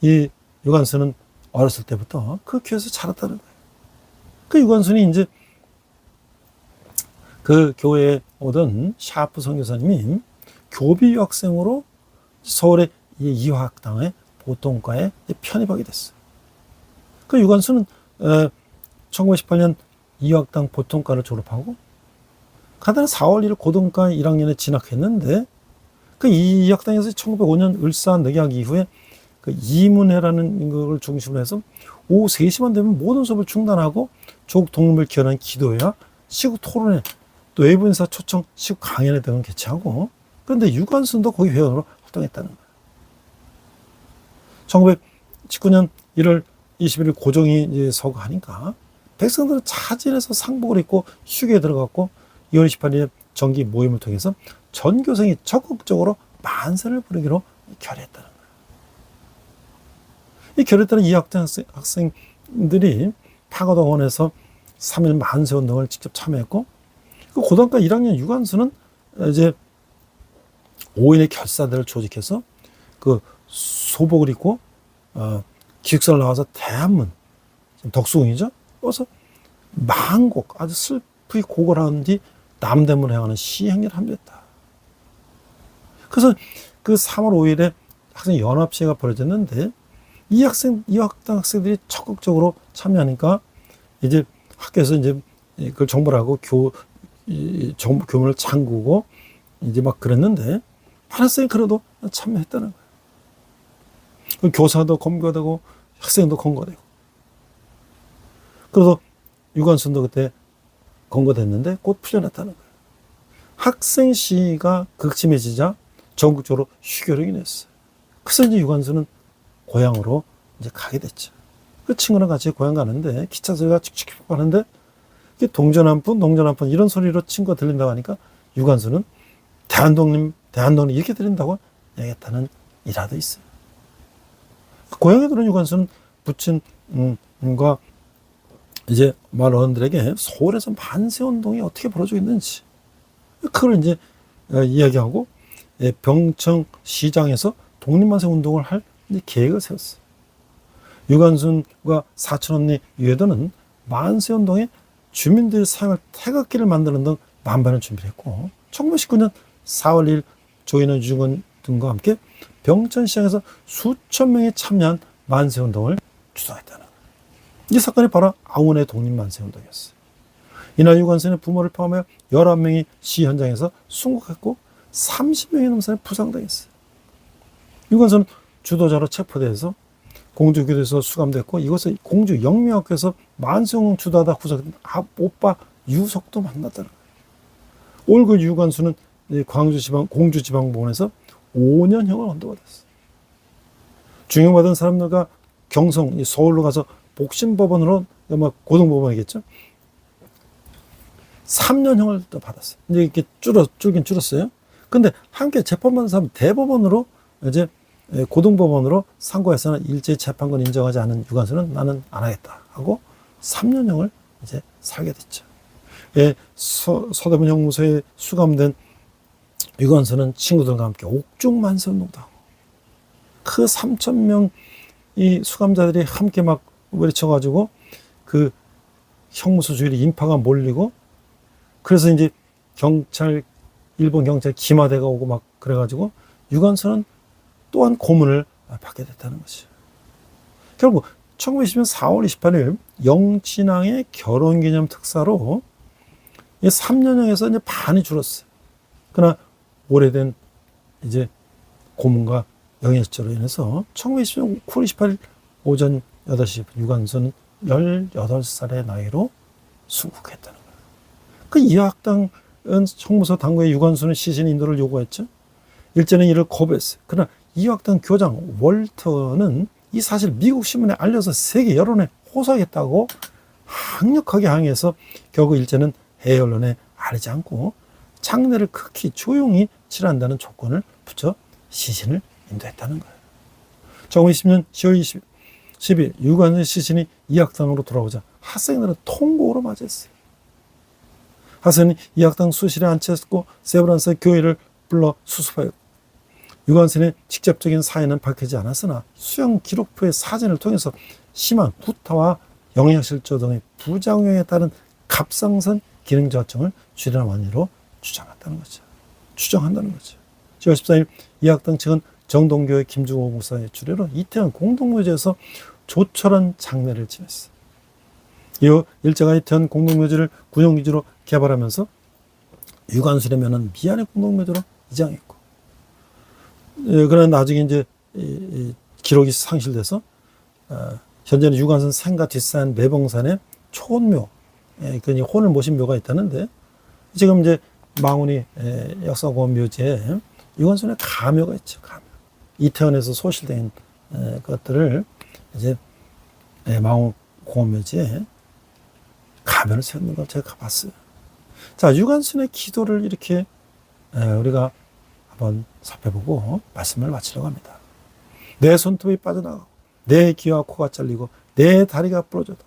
이 유관순은 어렸을 때부터 그 교회에서 자랐다는 거예요. 그 유관순이 이제 그 교회에 오던 샤프 선교사님이 교비 유학생으로 서울의 이화학당의 보통과에 편입하게 됐어요. 그 유관순은 1918년 이화학당 보통과를 졸업하고 가다가 4월 1일 고등과 1학년에 진학했는데 그 이학당에서 1905년 을사늑약 이후에 그 이문회라는 걸 중심으로 해서 오후 3시만 되면 모든 수업을 중단하고 조국 독립을 기원하는 기도회와 시국 토론회 또 외부 인사 초청 시국 강연회 등을 개최하고 그런데 유관순도 거기 회원으로 활동했다는 거예요. 1919년 1월 21일 고종이 이제 서거하니까 백성들은 차진해서 상복을 입고 휴게에 들어갔고 2월 28일 정기 모임을 통해서 전교생이 적극적으로 만세를 부르기로 결의했다는 거예요. 이 결의에 따라 이 학생들이 파고동원에서 3.1 만세 운동을 직접 참여했고 그 고등학교 1학년 유관순은 이제 5인의 결사들을 조직해서 그 소복을 입고 기숙사를 나와서 대한문 덕수궁이죠. 그래서 만곡 아주 슬프게 곡을 한 뒤 남대문을 향하는 시행렬을 함께했다. 그래서 그 3월 5일에 학생 연합시위가 벌어졌는데 이 학당 학생들이 적극적으로 참여하니까 이제 학교에서 이제 그걸 정보를 하고 교문을 잠그고 이제 막 그랬는데 학생이 그래도 참여했다는 거예요. 교사도 검거되고 학생도 검거되고. 그래서 유관순도 그때 검거됐는데 곧 풀려났다는 거예요. 학생 시위가 극심해지자 전국적으로 휴교령이 냈어요. 그래서 이제 유관순은 고향으로 이제 가게 됐죠. 그 친구랑 같이 고향 가는데 기차 소리가 칙칙 하는데 동전한푼 이런 소리로 친구가 들린다고 하니까 유관순은 대한독립 이렇게 들린다고 얘기했다는 일화도 있어요. 고향에 들은 유관순은 부친과 이제 마을 어른들에게 서울에서 만세운동이 어떻게 벌어지고 있는지 그걸 이제 이야기하고 병청시장에서 독립만세운동을 할 계획을 세웠어요. 유관순과 사촌 언니 유해도는 만세운동에 주민들이 사용할 태극기를 만드는 등 만반을 준비했고 1919년 4월 1일 조인원 유중원 등과 함께 병천시장에서 수천 명이 참여한 만세운동을 주도했다는 거예요. 이 사건이 바로 아웅원의 독립만세운동이었어요. 이날 유관순의 부모를 포함하여 11명이 시위 현장에서 순국했고 30명이 넘는 사람이 부상당했어요. 유관순은 주도자로 체포돼서 공주교도에서 수감됐고 이곳에 공주 영미학교에서 만세운동 주도하다 구속된 오빠 유석도 만났다는 거예요. 올그 유관순은 공주지방법원에서 5년형을 언도받았어요. 중형받은 사람들과 경성 서울로 가서 복심법원으로 고등법원이겠죠. 3년형을 또 받았어요. 이제 이렇게 줄긴 줄었어요. 근데 함께 재판받은 사람 대법원으로 이제 고등법원으로 상고해서는 일제 재판권 인정하지 않은 유관순은 나는 안 하겠다 하고 3년형을 이제 살게 됐죠. 서대문 형무소에 수감된 유관순은 친구들과 함께 옥중만세운동도 하고 그 3,000명 이 수감자들이 함께 막 외쳐가지고 그 형무소 주위로 인파가 몰리고 그래서 이제 일본 경찰 기마대가 오고 막 그래가지고 유관순은 또한 고문을 받게 됐다는 것이죠. 결국 1920년 4월 28일 영친왕의 결혼기념 특사로 3년형에서 이제 반이 줄었어요. 그러나 오래된 이제 고문과 영해죄로 인해서 1920년 9월 28일 오전 8시 유관순은 18살의 나이로 순국했다는 거예요. 그 이화학당은 형무소 당국에 유관순의 시신 인도를 요구했죠. 일제는 이를 거부했어요. 그러나 이화학당 교장 월터는 이 사실 미국 신문에 알려서 세계 여론에 호소하겠다고 강력하게 항의해서 결국 일제는 해외 언론에 알리지 않고 장례를 극히 조용히 치러한다는 조건을 붙여 시신을 인도했다는 거예요. 1920년 10월 10일 유관순의 시신이 이학당으로 돌아오자 학생들은 통곡으로 맞이했어요. 학생은 이학당 수실에 앉혀있고 세브란스 교회를 불러 수습하였고 유관순의 직접적인 사인은 밝히지 않았으나 수형 기록부의 사진을 통해서 심한 구타와 영양실조 등의 부작용에 따른 갑상선 기능저하증을 주된 원인으로 추정한다는 거죠. 10월 14일 이학당 측은 정동교회 김중호 목사의 주례로 이태원 공동묘지에서 조촐한 장례를 지냈어요. 이후 일제가 이태원 공동묘지를 군용기지로 개발하면서 유관순의 묘는 미안의 공동묘지로 이장했고, 그러나 나중에 이제 기록이 상실돼서 현재는 유관순 생가 뒷산 매봉산에 초혼묘, 그러니 혼을 모신 묘가 있다는데 지금 이제 망운이 역사공원 묘지에 유관순의 가묘가 있죠. 가묘. 이태원에서 소실된 것들을 이제 망운 공원 묘지에 가면을 세우는 걸 제가 가봤어요. 자, 유관순의 기도를 이렇게 우리가 한번 살펴보고 말씀을 마치려고 합니다. 내 손톱이 빠져나가고 내 귀와 코가 잘리고 내 다리가 부러져도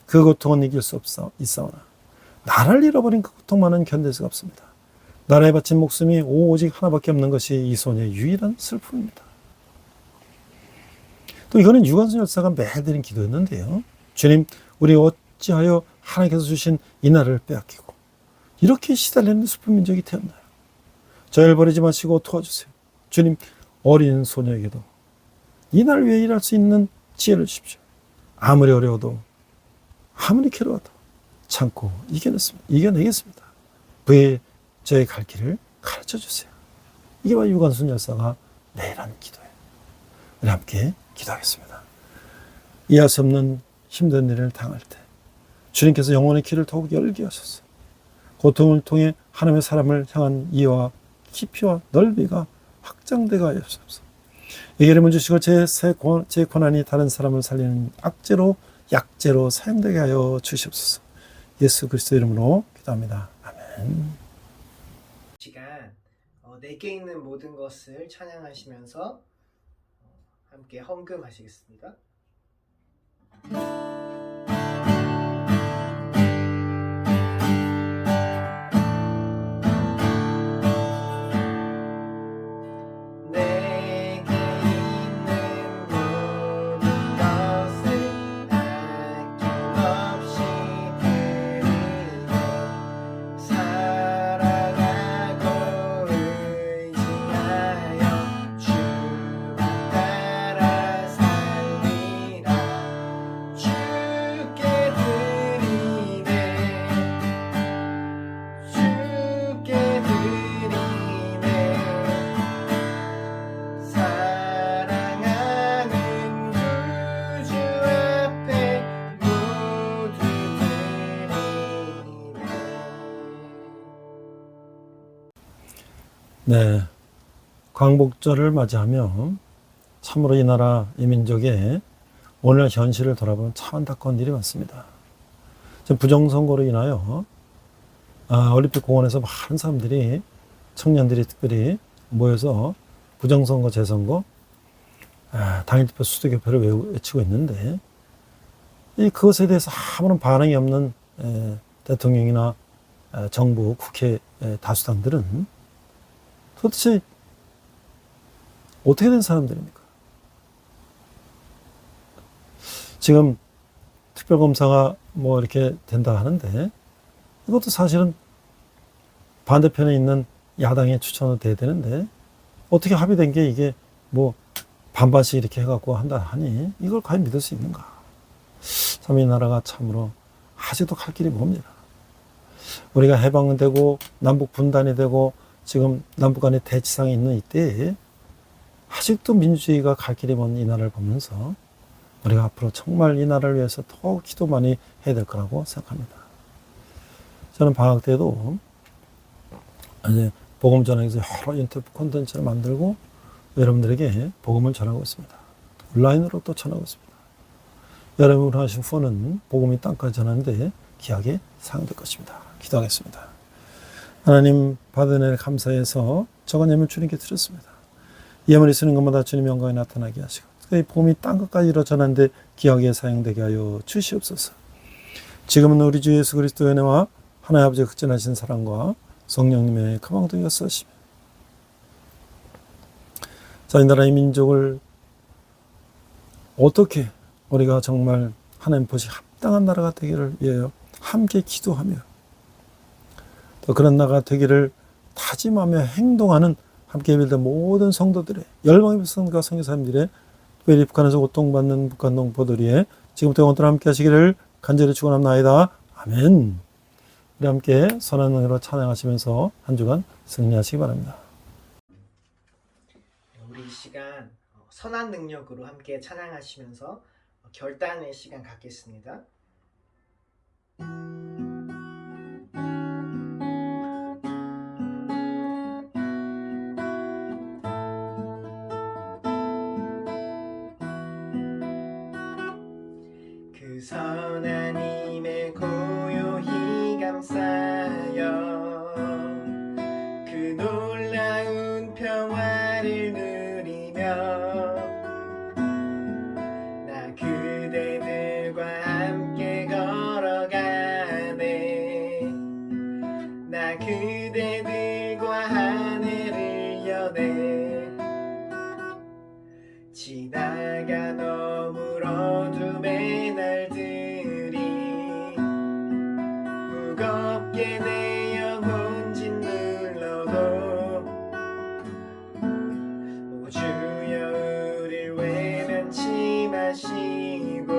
그 고통은 이길 수 있사오나 나를 잃어버린 그 고통만은 견딜 수가 없습니다. 나라에 바친 목숨이 오직 하나밖에 없는 것이 이 소녀의 유일한 슬픔입니다. 또 이거는 유관순 열사가 매일 드린 기도였는데요. 주님, 우리 어찌하여 하나님께서 주신 이 나라를 빼앗기고 이렇게 시달리는 슬픈 민족이 되었나요? 저희를 버리지 마시고 도와주세요. 주님, 어린 소녀에게도 이 나라를 위해 일할 수 있는 지혜를 주십시오. 아무리 어려워도 아무리 괴로워도 참고 이겨내겠습니다. 부의 저의 갈 길을 가르쳐 주세요. 이게 바로 유관순 열사가 매일 하는 기도예요. 우리 함께 기도하겠습니다. 이해할 수 없는 힘든 일을 당할 때 주님께서 영혼의 길을 더욱 열게 하소서. 고통을 통해 하나님의 사람을 향한 이해와 깊이와 넓이가 확장되가 하옵소서. 이 이름을 주시고 제 고난이 다른 사람을 살리는 악재로 약재로 사용되게 하여 주시옵소서. 예수 그리스도 이름으로 기도합니다. 아멘. 시간 내게 있는 모든 것을 찬양하시면서 함께 헌금하시겠습니다. 네, 광복절을 맞이하며 참으로 이 나라 이 민족의 오늘 현실을 돌아보면 참 안타까운 일이 많습니다. 지금 부정선거로 인하여 올림픽 공원에서 많은 사람들이 청년들이 특별히 모여서 부정선거 재선거 당일투표 수도교표를 외치고 있는데 그것에 대해서 아무런 반응이 없는 대통령이나 정부 국회 다수당들은 도대체 어떻게 된 사람들입니까? 지금 특별검사가 뭐 이렇게 된다 하는데 이것도 사실은 반대편에 있는 야당의 추천으로 돼야 되는데 어떻게 합의된 게 이게 뭐 반반씩 이렇게 해갖고 한다 하니 이걸 과연 믿을 수 있는가? 참 이 나라가 참으로 아직도 갈 길이 멉니다. 우리가 해방되고 남북 분단이 되고 지금 남북 간의 대치상이 있는 이때에 아직도 민주주의가 갈 길이 먼 이 나라를 보면서 우리가 앞으로 정말 이 나라를 위해서 더 기도 많이 해야 될 거라고 생각합니다. 저는 방학 때도 이제 복음 전하기 위해서 여러 인터뷰 콘텐츠를 만들고 여러분들에게 복음을 전하고 있습니다. 온라인으로 또 전하고 있습니다. 여러분 하신 후원은 복음이 땅까지 전하는데 귀하게 사용될 것입니다. 기도하겠습니다. 하나님 받은 일 감사해서 적은 예물 주님께 드렸습니다. 예물이 쓰는 것마다 주님의 영광이 나타나게 하시고 이 복음이 땅끝까지 이루어 전하는데 귀하게 사용되게 하여 주시옵소서. 지금은 우리 주 예수 그리스도의 은혜와 하나님 아버지의 극진하신 사랑과 성령님의 가망도 역사하시며 자, 이 나라의 민족을 어떻게 우리가 정말 하나님 보시 합당한 나라가 되기를 위하여 함께 기도하며 또 그런 나라가 되기를 다짐하며 행동하는 함께 예배된 모든 성도들의 열방의 백성과 선교사님들의 특별히 북한에서 고통받는 북한 동포들의 지금부터 영원토록 함께 하시기를 간절히 축원합나이다. 아멘. 우리 함께 선한 은혜로 찬양하시면서 한 주간 승리하시기 바랍니다. 우리 이 시간 선한 능력으로 함께 찬양하시면서 결단의 시간 갖겠습니다. 그 선한 힘에 고요히 감싸여 그 놀라운 평화를 누리며 나 그대들과 함께 걸어가네 나 그대들과 하늘을 여네 지나가 너물 어둠의 날들이 무겁게 내 영혼 짓눌러도 오 주여 우릴 외면치 마시고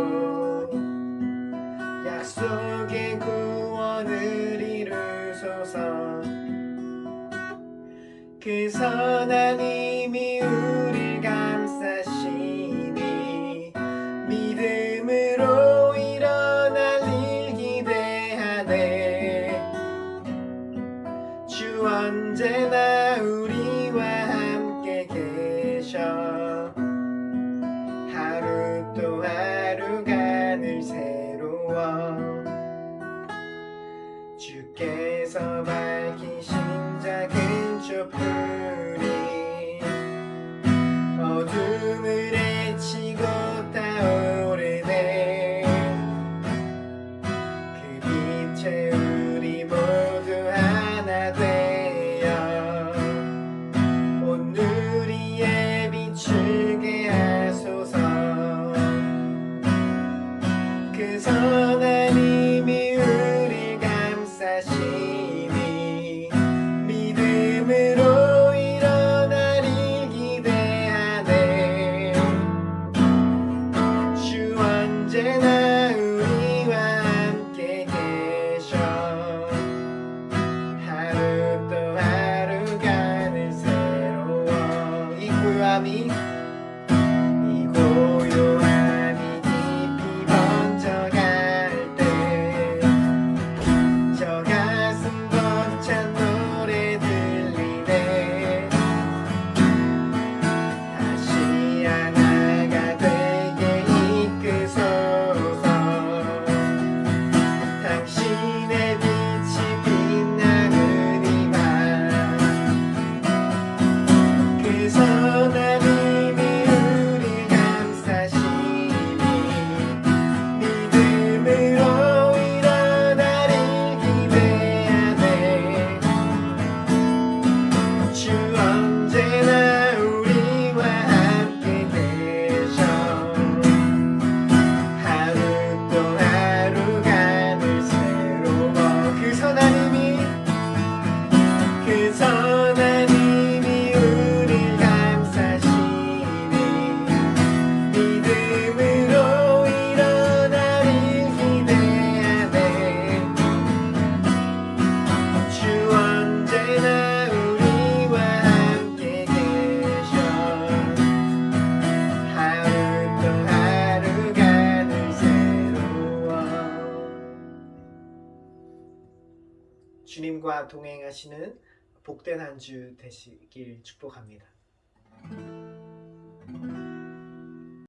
약속의 구원을 이루소서 그 선한 힘이 우릴 감싸시니 믿음으로 일어날 일 기대하네 하나님이 우릴 감싸시니 믿음으로 일어나리 기대하네. 주 언제나 우리와 함께 계셔. 하루 또 하루가 늘 새로워. 이 고요함이 깊이 번져갈 때 저 가슴 벅찬 노래 들리네. 다시 하나가 되게 이끄소서. 당신의 빛이 빛나는 이 밤 그 선한 힘이 우릴 감싸시니 믿음으로 일어나릴 기대하네. 주 언제나 우리와 함께 계셔. 하루 또 하루가 늘 새로워. 그 선한 힘이 우릴 감싸시니 믿음으로 일어나릴 기대하네. 주 언제나 우리와 함께 계셔. 하루 또 하루가 늘 새로워. 주님과 동행하시는 복된 한 주 되시길 축복합니다.